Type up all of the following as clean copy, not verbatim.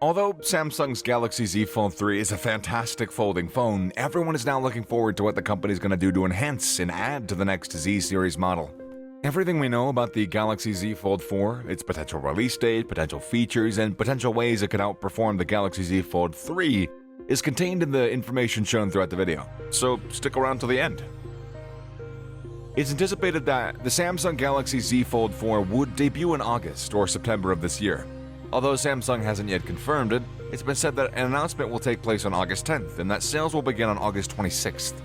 Although Samsung's Galaxy Z Fold 3 is a fantastic folding phone, everyone is now looking forward to what the company is going to do to enhance and add to the next Z series model. Everything we know about the Galaxy Z Fold 4, its potential release date, potential features, and potential ways it could outperform the Galaxy Z Fold 3 is contained in the information shown throughout the video, so stick around till the end. It's anticipated that the Samsung Galaxy Z Fold 4 would debut in August or September of this year. Although Samsung hasn't yet confirmed it, it's been said that an announcement will take place on August 10th and that sales will begin on August 26th.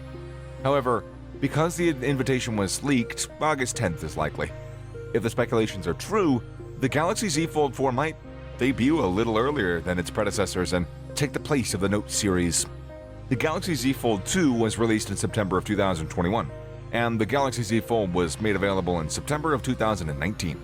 However, because the invitation was leaked, August 10th is likely. If the speculations are true, the Galaxy Z Fold 4 might debut a little earlier than its predecessors and take the place of the Note series. The Galaxy Z Fold 2 was released in September of 2021, and the Galaxy Z Fold was made available in September of 2019.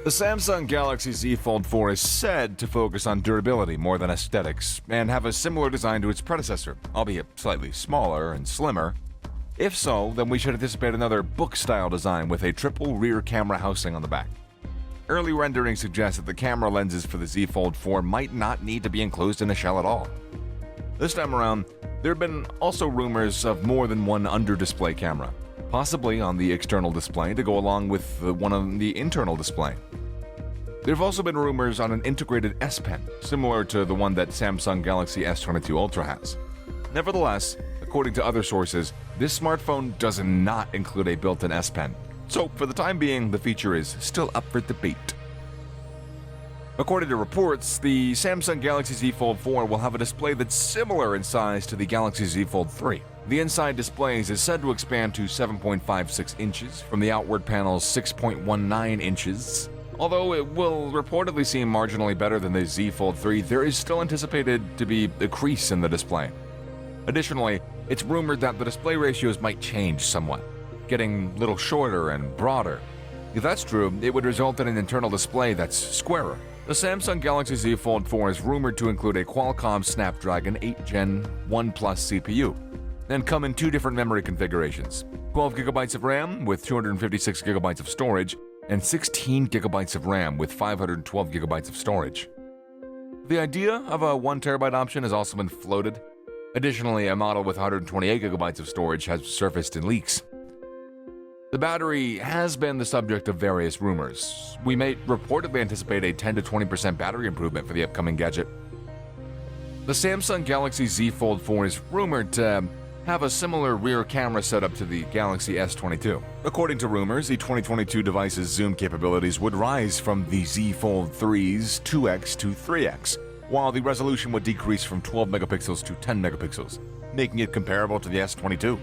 The Samsung Galaxy Z Fold 4 is said to focus on durability more than aesthetics, and have a similar design to its predecessor, albeit slightly smaller and slimmer. If so, then we should anticipate another book-style design with a triple rear camera housing on the back. Early renderings suggest that the camera lenses for the Z Fold 4 might not need to be enclosed in a shell at all. This time around, there have been also rumors of more than one under-display camera, possibly on the external display to go along with the one on the internal display. There have also been rumors on an integrated S Pen, similar to the one that Samsung Galaxy S22 Ultra has. Nevertheless, according to other sources, this smartphone does not include a built-in S Pen, so for the time being, the feature is still up for debate. According to reports, the Samsung Galaxy Z Fold 4 will have a display that's similar in size to the Galaxy Z Fold 3. The inside display is said to expand to 7.56 inches from the outward panel's 6.19 inches. Although it will reportedly seem marginally better than the Z Fold 3, there is still anticipated to be a crease in the display. Additionally, it's rumored that the display ratios might change somewhat, getting a little shorter and broader. If that's true, it would result in an internal display that's squarer. The Samsung Galaxy Z Fold 4 is rumored to include a Qualcomm Snapdragon 8 Gen 1 Plus CPU, and come in two different memory configurations: 12GB of RAM with 256GB of storage, and 16GB of RAM with 512GB of storage. The idea of a 1TB option has also been floated. Additionally, a model with 128GB of storage has surfaced in leaks. The battery has been the subject of various rumors. We may reportedly anticipate a 10 to 20% battery improvement for the upcoming gadget. The Samsung Galaxy Z Fold 4 is rumored to have a similar rear camera setup to the Galaxy S22. According to rumors, the 2022 device's zoom capabilities would rise from the Z Fold 3's 2x to 3x, while the resolution would decrease from 12 megapixels to 10 megapixels, making it comparable to the S22.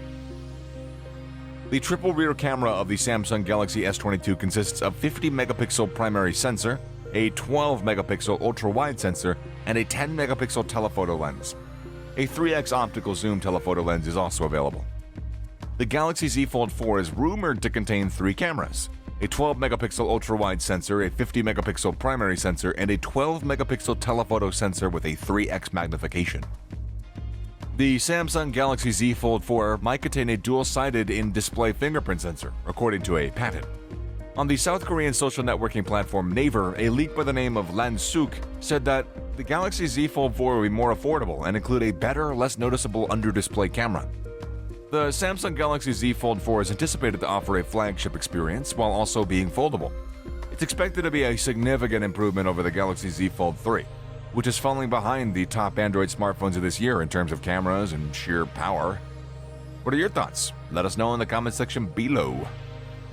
The triple rear camera of the Samsung Galaxy S22 consists of 50 megapixel primary sensor, a 12 megapixel ultra-wide sensor, and a 10 megapixel telephoto lens. A 3x optical zoom telephoto lens is also available. The Galaxy Z Fold 4 is rumored to contain three cameras: a 12 megapixel ultra-wide sensor, a 50 megapixel primary sensor, and a 12 megapixel telephoto sensor with a 3x magnification. The Samsung Galaxy Z Fold 4 might contain a dual-sided in-display fingerprint sensor, according to a patent. On the South Korean social networking platform Naver, a leak by the name of Lansuk said that the Galaxy Z Fold 4 will be more affordable and include a better, less noticeable under-display camera. The Samsung Galaxy Z Fold 4 is anticipated to offer a flagship experience while also being foldable. It's expected to be a significant improvement over the Galaxy Z Fold 3, which is falling behind the top Android smartphones of this year in terms of cameras and sheer power. What are your thoughts? Let us know in the comment section below.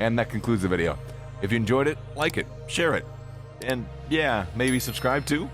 And that concludes the video. If you enjoyed it, like it, share it, and yeah, maybe subscribe too.